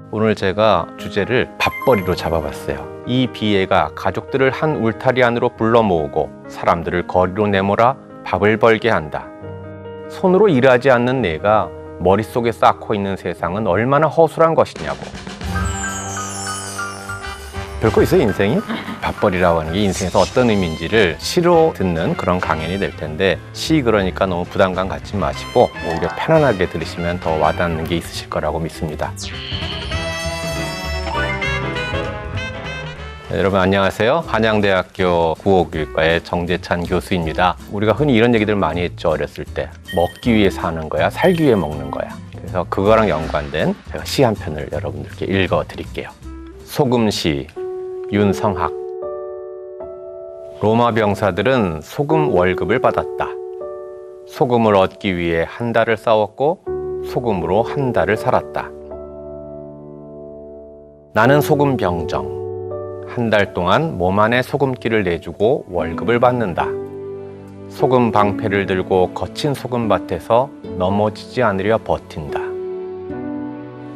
오늘 제가 주제를 밥벌이로 잡아봤어요. 이 비애가 가족들을 한 울타리 안으로 불러 모으고 사람들을 거리로 내몰아 밥을 벌게 한다. 손으로 일하지 않는 내가 머릿속에 쌓고 있는 세상은 얼마나 허술한 것이냐고. 별거 있어요, 인생이? 밥벌이라고 하는 게 인생에서 어떤 의미인지를 시로 듣는 그런 강연이 될 텐데, 시 그러니까 너무 부담감 갖지 마시고 오히려 편안하게 들으시면 더 와닿는 게 있으실 거라고 믿습니다. 네, 여러분 안녕하세요. 한양대학교 국어교육과의 정재찬 교수입니다. 우리가 흔히 이런 얘기들 많이 했죠, 어렸을 때. 먹기 위해 사는 거야, 살기 위해 먹는 거야. 그래서 그거랑 연관된 제가 시 한 편을 여러분들께 읽어 드릴게요. 소금시, 윤성학. 로마 병사들은 소금 월급을 받았다. 소금을 얻기 위해 한 달을 싸웠고 소금으로 한 달을 살았다. 나는 소금 병정. 한 달 동안 몸 안에 소금기를 내주고 월급을 받는다. 소금 방패를 들고 거친 소금밭에서 넘어지지 않으려 버틴다.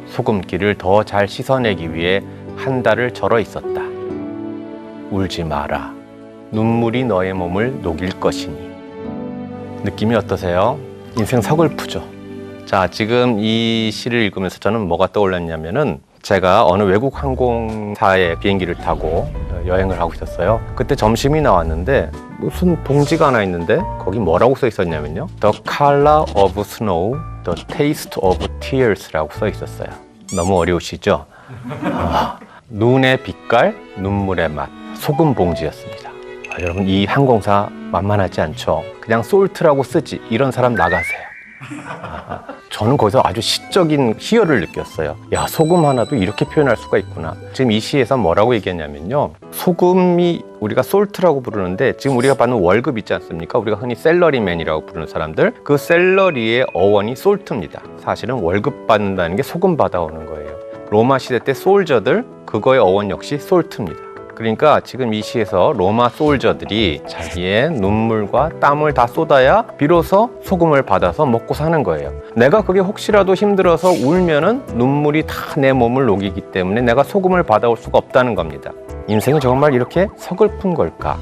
소금기를 더 잘 씻어내기 위해 한 달을 절어 있었다. 울지 마라. 눈물이 너의 몸을 녹일 것이니. 느낌이 어떠세요? 인생 서글프죠? 자, 지금 이 시를 읽으면서 저는 뭐가 떠올랐냐면은 제가 어느 외국 항공사의 비행기를 타고 여행을 하고 있었어요. 그때 점심이 나왔는데 무슨 봉지가 하나 있는데 거기 뭐라고 써 있었냐면요. The color of snow, the taste of tears라고 써 있었어요. 너무 어려우시죠? 눈의 빛깔, 눈물의 맛, 소금 봉지였습니다. 여러분 이 항공사 만만하지 않죠? 그냥 솔트라고 쓰지, 이런 사람 나가세요. 저는 거기서 아주 시적인 희열을 느꼈어요. 야, 소금 하나도 이렇게 표현할 수가 있구나. 지금 이 시에서 뭐라고 얘기했냐면요, 소금이 우리가 솔트라고 부르는데 지금 우리가 받는 월급 있지 않습니까? 우리가 흔히 샐러리맨이라고 부르는 사람들, 그 샐러리의 어원이 솔트입니다. 사실은 월급 받는다는 게 소금 받아오는 거예요. 로마 시대 때 솔저들, 그거의 어원 역시 솔트입니다. 그러니까 지금 이 시에서 로마 솔저들이 자기의 눈물과 땀을 다 쏟아야 비로소 소금을 받아서 먹고 사는 거예요. 내가 그게 혹시라도 힘들어서 울면은 눈물이 다 내 몸을 녹이기 때문에 내가 소금을 받아올 수가 없다는 겁니다. 인생이 정말 이렇게 서글픈 걸까?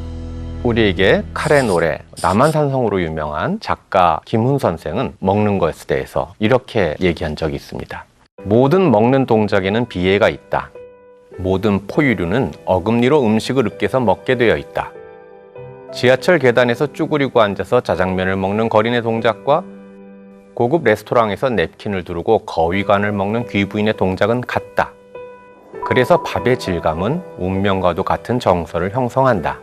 우리에게 칼의 노래, 남한산성으로 유명한 작가 김훈 선생은 먹는 것에 대해서 이렇게 얘기한 적이 있습니다. 모든 먹는 동작에는 비애가 있다. 모든 포유류는 어금니로 음식을 으깨서 먹게 되어 있다. 지하철 계단에서 쭈그리고 앉아서 자장면을 먹는 거린의 동작과 고급 레스토랑에서 냅킨을 두르고 거위관을 먹는 귀부인의 동작은 같다. 그래서 밥의 질감은 운명과도 같은 정서를 형성한다.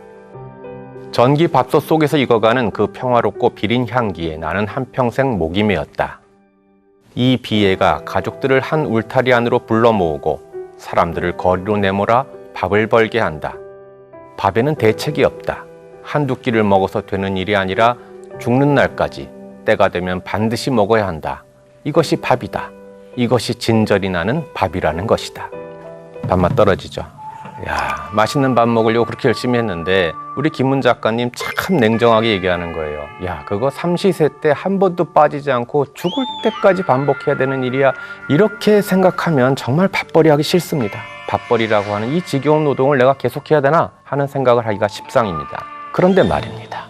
전기 밥솥 속에서 익어가는 그 평화롭고 비린 향기에 나는 한평생 목이 메었다. 이 비애가 가족들을 한 울타리 안으로 불러 모으고 사람들을 거리로 내몰아 밥을 벌게 한다. 밥에는 대책이 없다. 한두 끼를 먹어서 되는 일이 아니라 죽는 날까지 때가 되면 반드시 먹어야 한다. 이것이 밥이다. 이것이 진절이 나는 밥이라는 것이다. 밥맛 떨어지죠? 야, 맛있는 밥 먹으려고 그렇게 열심히 했는데 우리 김훈 작가님 참 냉정하게 얘기하는 거예요. 야, 그거 삼시세 때 한 번도 빠지지 않고 죽을 때까지 반복해야 되는 일이야. 이렇게 생각하면 정말 밥벌이 하기 싫습니다. 밥벌이라고 하는 이 지겨운 노동을 내가 계속해야 되나 하는 생각을 하기가 십상입니다. 그런데 말입니다.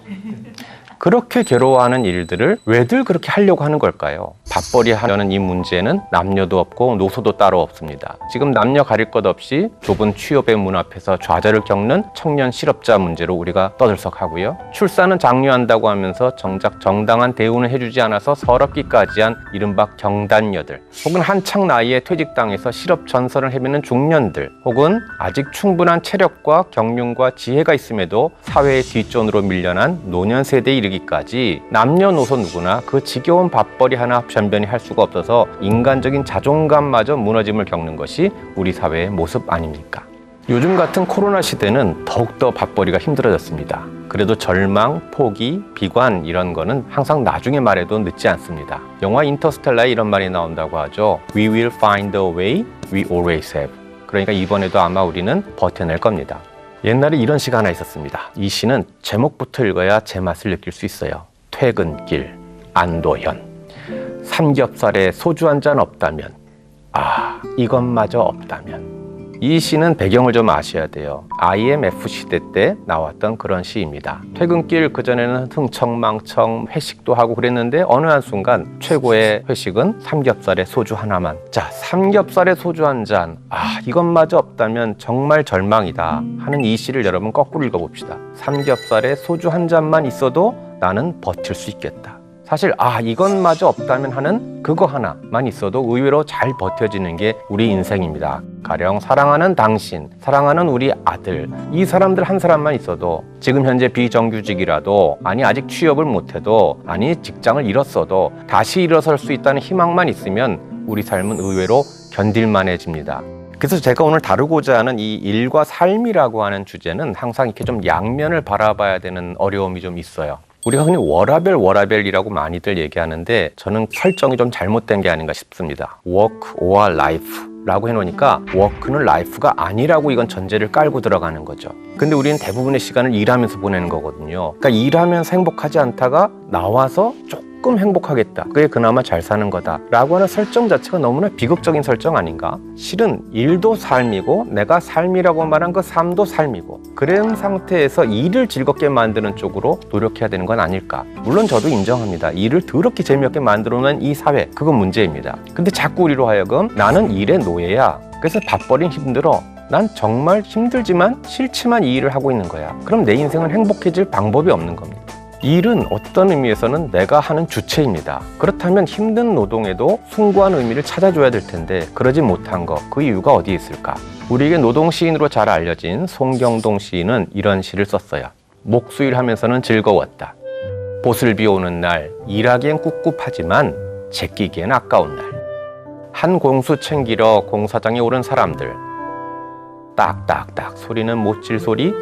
그렇게 괴로워하는 일들을 왜들 그렇게 하려고 하는 걸까요? 밥벌이 하려는 이 문제는 남녀도 없고 노소도 따로 없습니다. 지금 남녀 가릴 것 없이 좁은 취업의 문 앞에서 좌절을 겪는 청년 실업자 문제로 우리가 떠들썩하고요. 출산은 장려한다고 하면서 정작 정당한 대우는 해주지 않아서 서럽기까지 한 이른바 경단녀들, 혹은 한창 나이에 퇴직당해서 실업 전선을 헤매는 중년들, 혹은 아직 충분한 체력과 경륜과 지혜가 있음에도 사회의 뒷전으로 밀려난 노년 세대에 이르기까지 남녀노소 누구나 그 지겨운 밥벌이 하나 변변히 할 수가 없어서 인간적인 자존감마저 무너짐을 겪는 것이 우리 사회의 모습 아닙니까? 요즘 같은 코로나 시대는 더욱더 밥벌이가 힘들어졌습니다. 그래도 절망, 포기, 비관 이런 거는 항상 나중에 말해도 늦지 않습니다. 영화 인터스텔라에 이런 말이 나온다고 하죠. We will find a way, we always have. 그러니까 이번에도 아마 우리는 버텨낼 겁니다. 옛날에 이런 시가 하나 있었습니다. 이 시는 제목부터 읽어야 제맛을 느낄 수 있어요. 퇴근길, 안도현. 삼겹살에 소주 한 잔 없다면, 아, 이것마저 없다면. 이 시는 배경을 좀 아셔야 돼요. IMF 시대 때 나왔던 그런 시입니다. 퇴근길 그전에는 흥청망청 회식도 하고 그랬는데 어느 한순간 최고의 회식은 삼겹살에 소주 하나만. 자, 삼겹살에 소주 한 잔. 이것마저 없다면 정말 절망이다 하는 이 시를 여러분 거꾸로 읽어봅시다. 삼겹살에 소주 한 잔만 있어도 나는 버틸 수 있겠다. 사실 이것마저 없다면 하는 그거 하나만 있어도 의외로 잘 버텨지는 게 우리 인생입니다. 가령 사랑하는 당신, 사랑하는 우리 아들, 이 사람들 한 사람만 있어도 지금 현재 비정규직이라도 아직 취업을 못해도 직장을 잃었어도 다시 일어설 수 있다는 희망만 있으면 우리 삶은 의외로 견딜만해집니다. 그래서 제가 오늘 다루고자 하는 이 일과 삶이라고 하는 주제는 항상 이렇게 좀 양면을 바라봐야 되는 어려움이 좀 있어요. 우리가 흔히 워라벨이라고 많이들 얘기하는데 저는 설정이 좀 잘못된 게 아닌가 싶습니다. work or life라고 해놓으니까 work는 life가 아니라고 이건 전제를 깔고 들어가는 거죠. 근데 우리는 대부분의 시간을 일하면서 보내는 거거든요. 그러니까 일하면서 행복하지 않다가 나와서 조금 행복하겠다. 그게 그나마 잘 사는 거다 라고 하는 설정 자체가 너무나 비극적인 설정 아닌가? 실은 일도 삶이고 내가 삶이라고 말한 그 삶도 삶이고 그런 상태에서 일을 즐겁게 만드는 쪽으로 노력해야 되는 건 아닐까? 물론 저도 인정합니다. 일을 더럽게 재미없게 만들어놓은 이 사회, 그건 문제입니다. 근데 자꾸 우리로 하여금 나는 일의 노예야. 그래서 밥벌이는 힘들어. 난 정말 힘들지만 싫지만 이 일을 하고 있는 거야. 그럼 내 인생은 행복해질 방법이 없는 겁니다. 일은 어떤 의미에서는 내가 하는 주체입니다. 그렇다면 힘든 노동에도 숭고한 의미를 찾아줘야 될 텐데 그러지 못한 거, 그 이유가 어디에 있을까? 우리에게 노동 시인으로 잘 알려진 송경동 시인은 이런 시를 썼어요. 목수일 하면서는 즐거웠다. 보슬비 오는 날 일하기엔 꿉꿉하지만 제끼기엔 아까운 날. 한 공수 챙기러 공사장에 오른 사람들. 딱딱딱 소리는 못질 소리,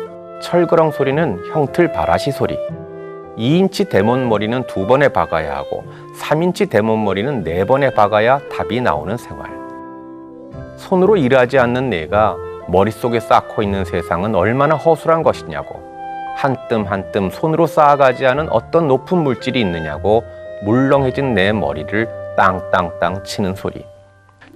철그렁 소리는 형틀 바라시 소리. 2인치 대몬 머리는 2번에 박아야 하고 3인치 대몬 머리는 4번에 박아야 답이 나오는 생활. 손으로 일하지 않는 내가 머릿속에 쌓고 있는 세상은 얼마나 허술한 것이냐고. 한 뜸 한 뜸 손으로 쌓아가지 않은 어떤 높은 물질이 있느냐고 물렁해진 내 머리를 땅땅땅 치는 소리.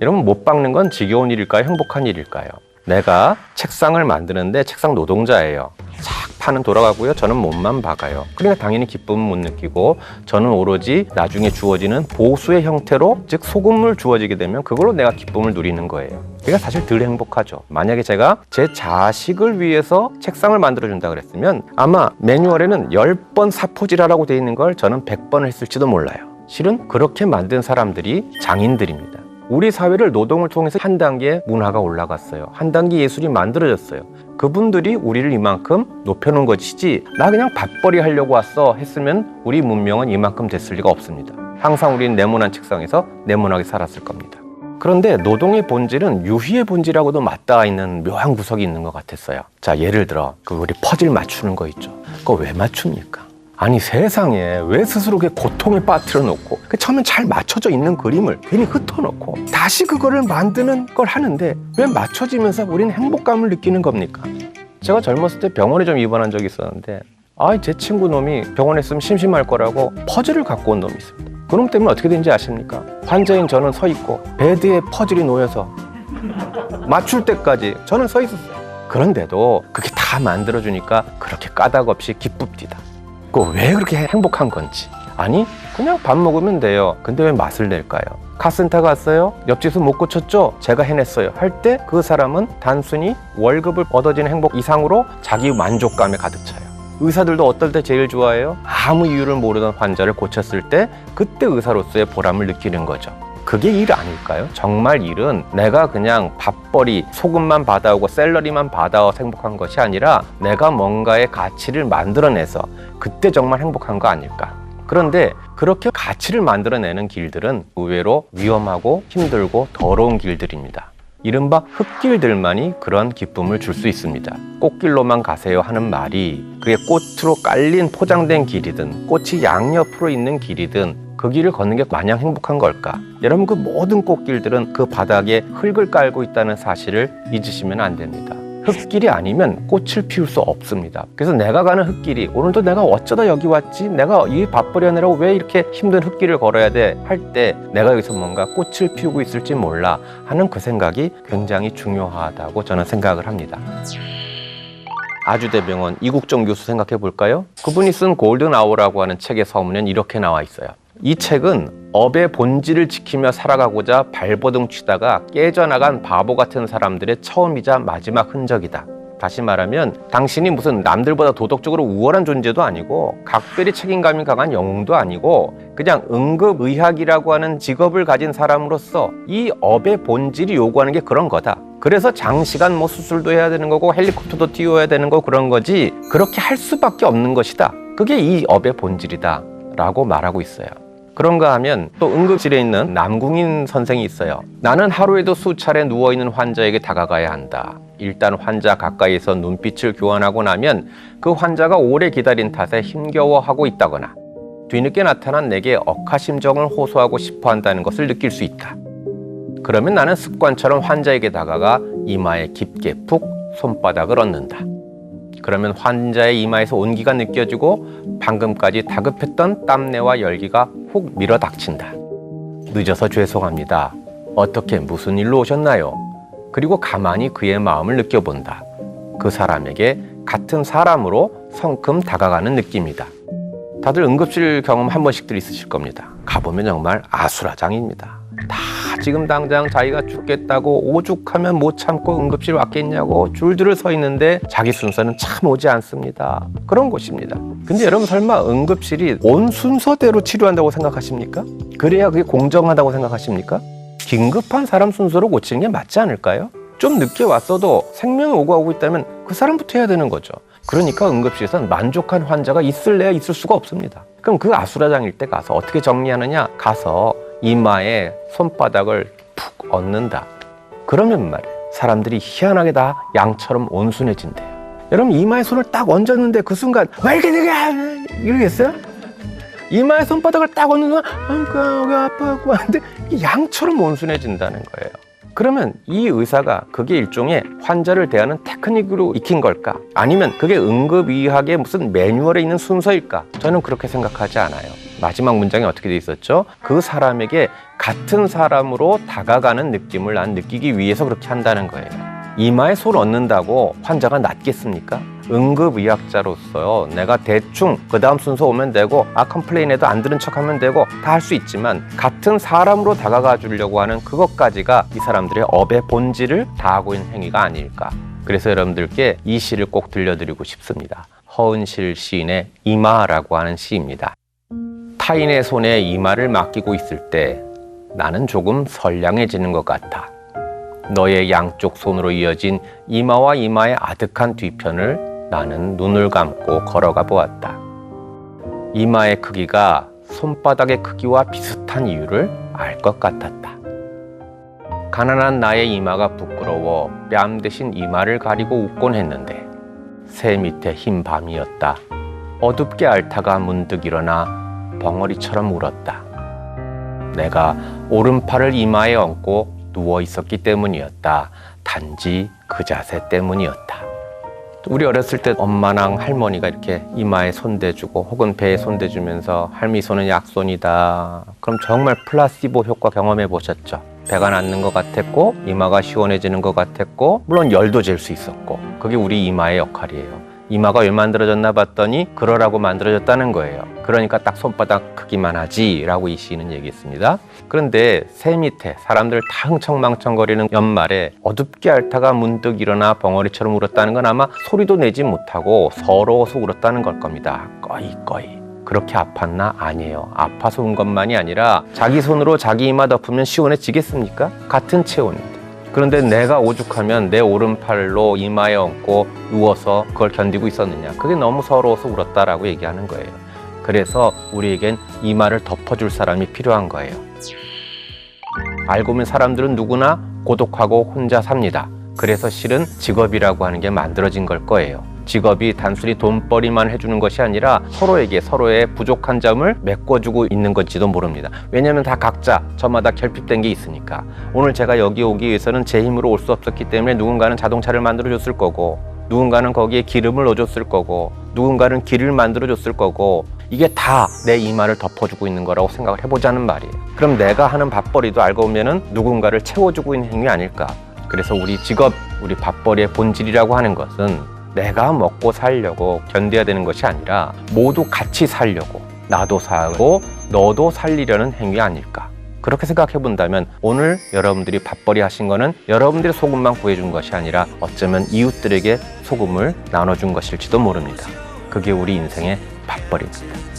여러분, 못 박는 건 지겨운 일일까요? 행복한 일일까요? 내가 책상을 만드는데 책상 노동자예요. 싹 판은 돌아가고요. 저는 못만 박아요. 그러니까 당연히 기쁨은 못 느끼고 저는 오로지 나중에 주어지는 보수의 형태로, 즉 소금물 주어지게 되면 그걸로 내가 기쁨을 누리는 거예요. 그러니까 사실 덜 행복하죠. 만약에 제가 제 자식을 위해서 책상을 만들어준다 그랬으면 아마 매뉴얼에는 10번 사포질하라고 돼 있는 걸 저는 100번 했을지도 몰라요. 실은 그렇게 만든 사람들이 장인들입니다. 우리 사회를 노동을 통해서 한 단계 문화가 올라갔어요. 한 단계 예술이 만들어졌어요. 그분들이 우리를 이만큼 높여놓은 것이지 나 그냥 밥벌이 하려고 왔어 했으면 우리 문명은 이만큼 됐을 리가 없습니다. 항상 우리는 네모난 책상에서 네모나게 살았을 겁니다. 그런데 노동의 본질은 유희의 본질하고도 맞닿아 있는 묘한 구석이 있는 것 같았어요. 자, 예를 들어 우리 퍼즐 맞추는 거 있죠. 그거 왜 맞춥니까? 아니, 세상에 왜 스스로 고통에 빠뜨려 놓고 처음엔 잘 맞춰져 있는 그림을 괜히 흩어놓고 다시 그거를 만드는 걸 하는데 왜 맞춰지면서 우리는 행복감을 느끼는 겁니까? 제가 젊었을 때 병원에 좀 입원한 적이 있었는데 제 친구 놈이 병원에 있으면 심심할 거라고 퍼즐을 갖고 온 놈이 있습니다. 그놈 때문에 어떻게 된지 아십니까? 환자인 저는 서 있고 베드에 퍼즐이 놓여서 맞출 때까지 저는 서 있었어요. 그런데도 그렇게 다 만들어주니까 그렇게 까닭없이 기쁩디다. 왜 그렇게 행복한 건지. 아니, 그냥 밥 먹으면 돼요. 근데 왜 맛을 낼까요? 카센터 갔어요? 옆집에서 못 고쳤죠? 제가 해냈어요. 할 때 그 사람은 단순히 월급을 얻어지는 행복 이상으로 자기 만족감에 가득 차요. 의사들도 어떨 때 제일 좋아해요? 아무 이유를 모르던 환자를 고쳤을 때 그때 의사로서의 보람을 느끼는 거죠. 그게 일 아닐까요? 정말 일은 내가 그냥 밥벌이 소금만 받아오고 샐러리만 받아와 행복한 것이 아니라 내가 뭔가의 가치를 만들어내서 그때 정말 행복한 거 아닐까? 그런데 그렇게 가치를 만들어내는 길들은 의외로 위험하고 힘들고 더러운 길들입니다. 이른바 흙길들만이 그런 기쁨을 줄 수 있습니다. 꽃길로만 가세요 하는 말이 그게 꽃으로 깔린 포장된 길이든 꽃이 양옆으로 있는 길이든 그 길을 걷는 게 마냥 행복한 걸까? 여러분, 그 모든 꽃길들은 그 바닥에 흙을 깔고 있다는 사실을 잊으시면 안 됩니다. 흙길이 아니면 꽃을 피울 수 없습니다. 그래서 내가 가는 흙길이 오늘도 내가 어쩌다 여기 왔지? 내가 이 밥벌이하느라고 왜 이렇게 힘든 흙길을 걸어야 돼? 할 때 내가 여기서 뭔가 꽃을 피우고 있을지 몰라 하는 그 생각이 굉장히 중요하다고 저는 생각을 합니다. 아주대병원 이국정 교수 생각해 볼까요? 그분이 쓴 골든 아워라고 하는 책의 서문엔 이렇게 나와 있어요. 이 책은 업의 본질을 지키며 살아가고자 발버둥 치다가 깨져나간 바보 같은 사람들의 처음이자 마지막 흔적이다. 다시 말하면 당신이 무슨 남들보다 도덕적으로 우월한 존재도 아니고 각별히 책임감이 강한 영웅도 아니고 그냥 응급의학이라고 하는 직업을 가진 사람으로서 이 업의 본질이 요구하는 게 그런 거다. 그래서 장시간 수술도 해야 되는 거고 헬리콥터도 띄워야 되는 거 그런 거지 그렇게 할 수밖에 없는 것이다. 그게 이 업의 본질이다 라고 말하고 있어요. 그런가 하면 또 응급실에 있는 남궁인 선생이 있어요. 나는 하루에도 수차례 누워있는 환자에게 다가가야 한다. 일단 환자 가까이서 눈빛을 교환하고 나면 그 환자가 오래 기다린 탓에 힘겨워하고 있다거나 뒤늦게 나타난 내게 억하심정을 호소하고 싶어 한다는 것을 느낄 수 있다. 그러면 나는 습관처럼 환자에게 다가가 이마에 깊게 푹 손바닥을 얹는다. 그러면 환자의 이마에서 온기가 느껴지고 방금까지 다급했던 땀내와 열기가 훅 밀어닥친다. 늦어서 죄송합니다. 어떻게 무슨 일로 오셨나요? 그리고 가만히 그의 마음을 느껴본다. 그 사람에게 같은 사람으로 성큼 다가가는 느낌이다. 다들 응급실 경험 한 번씩들 있으실 겁니다. 가보면 정말 아수라장입니다. 다 지금 당장 자기가 죽겠다고 오죽하면 못 참고 응급실 왔겠냐고 줄들을 서 있는데 자기 순서는 참 오지 않습니다. 그런 곳입니다. 근데 여러분 설마 응급실이 온 순서대로 치료한다고 생각하십니까? 그래야 그게 공정하다고 생각하십니까? 긴급한 사람 순서로 고치는 게 맞지 않을까요? 좀 늦게 왔어도 생명이 오고 가고 있다면 그 사람부터 해야 되는 거죠. 그러니까 응급실에서는 만족한 환자가 있을래야 있을 수가 없습니다. 그럼 그 아수라장일 때 가서 어떻게 정리하느냐? 가서 이마에 손바닥을 푹 얹는다. 그러면 말이에요. 사람들이 희한하게 다 양처럼 온순해진대요. 여러분 이마에 손을 딱 얹었는데 그 순간 왜 이렇게 되게 이러겠어요? 이마에 손바닥을 딱 얹는 순간 여기 아파갖고 하는데 양처럼 온순해진다는 거예요. 그러면 이 의사가 그게 일종의 환자를 대하는 테크닉으로 익힌 걸까? 아니면 그게 응급의학의 무슨 매뉴얼에 있는 순서일까? 저는 그렇게 생각하지 않아요. 마지막 문장이 어떻게 돼 있었죠? 그 사람에게 같은 사람으로 다가가는 느낌을 난 느끼기 위해서 그렇게 한다는 거예요. 이마에 손 얹는다고 환자가 낫겠습니까? 응급의학자로서 내가 대충 그 다음 순서 오면 되고 컴플레인해도 안 들은 척하면 되고 다 할 수 있지만 같은 사람으로 다가가 주려고 하는 그것까지가 이 사람들의 업의 본질을 다하고 있는 행위가 아닐까. 그래서 여러분들께 이 시를 꼭 들려드리고 싶습니다. 허은실 시인의 이마라고 하는 시입니다. 타인의 손에 이마를 맡기고 있을 때 나는 조금 선량해지는 것 같아. 너의 양쪽 손으로 이어진 이마와 이마의 아득한 뒤편을 나는 눈을 감고 걸어가 보았다. 이마의 크기가 손바닥의 크기와 비슷한 이유를 알 것 같았다. 가난한 나의 이마가 부끄러워 뺨 대신 이마를 가리고 웃곤 했는데 새 밑에 흰 밤이었다. 어둡게 앓다가 문득 일어나 벙어리처럼 울었다. 내가 오른팔을 이마에 얹고 누워 있었기 때문이었다. 단지 그 자세 때문이었다. 우리 어렸을 때 엄마랑 할머니가 이렇게 이마에 손대주고 혹은 배에 손대주면서 할미 손은 약손이다. 그럼 정말 플라시보 효과 경험해 보셨죠? 배가 낫는 것 같았고 이마가 시원해지는 것 같았고 물론 열도 잴 수 있었고 그게 우리 이마의 역할이에요. 이마가 왜 만들어졌나 봤더니 그러라고 만들어졌다는 거예요. 그러니까 딱 손바닥 크기만 하지 라고 이 시인은 얘기했습니다. 그런데 새 밑에 사람들 다 흥청망청거리는 연말에 어둡게 앓다가 문득 일어나 벙어리처럼 울었다는 건 아마 소리도 내지 못하고 서러워서 울었다는 걸 겁니다. 꺼이. 그렇게 아팠나? 아니에요. 아파서 운 것만이 아니라 자기 손으로 자기 이마 덮으면 시원해지겠습니까? 같은 체온인데. 그런데 내가 오죽하면 내 오른팔로 이마에 얹고 누워서 그걸 견디고 있었느냐. 그게 너무 서러워서 울었다라고 얘기하는 거예요. 그래서 우리에겐 이마를 덮어줄 사람이 필요한 거예요. 알고 보면 사람들은 누구나 고독하고 혼자 삽니다. 그래서 실은 직업이라고 하는 게 만들어진 걸 거예요. 직업이 단순히 돈벌이만 해주는 것이 아니라 서로에게 서로의 부족한 점을 메꿔주고 있는 건지도 모릅니다. 왜냐하면 다 각자 저마다 결핍된 게 있으니까. 오늘 제가 여기 오기 위해서는 제 힘으로 올 수 없었기 때문에 누군가는 자동차를 만들어줬을 거고, 누군가는 거기에 기름을 넣어줬을 거고, 누군가는 길을 만들어줬을 거고, 이게 다 내 이마를 덮어주고 있는 거라고 생각을 해보자는 말이에요. 그럼 내가 하는 밥벌이도 알고 보면은 누군가를 채워주고 있는 행위 아닐까. 그래서 우리 직업, 우리 밥벌이의 본질이라고 하는 것은 내가 먹고 살려고 견뎌야 되는 것이 아니라 모두 같이 살려고, 나도 살고 너도 살리려는 행위 아닐까. 그렇게 생각해 본다면 오늘 여러분들이 밥벌이 하신 거는 여러분들의 소금만 구해준 것이 아니라 어쩌면 이웃들에게 소금을 나눠준 것일지도 모릅니다. 그게 우리 인생의 밥벌이입니다.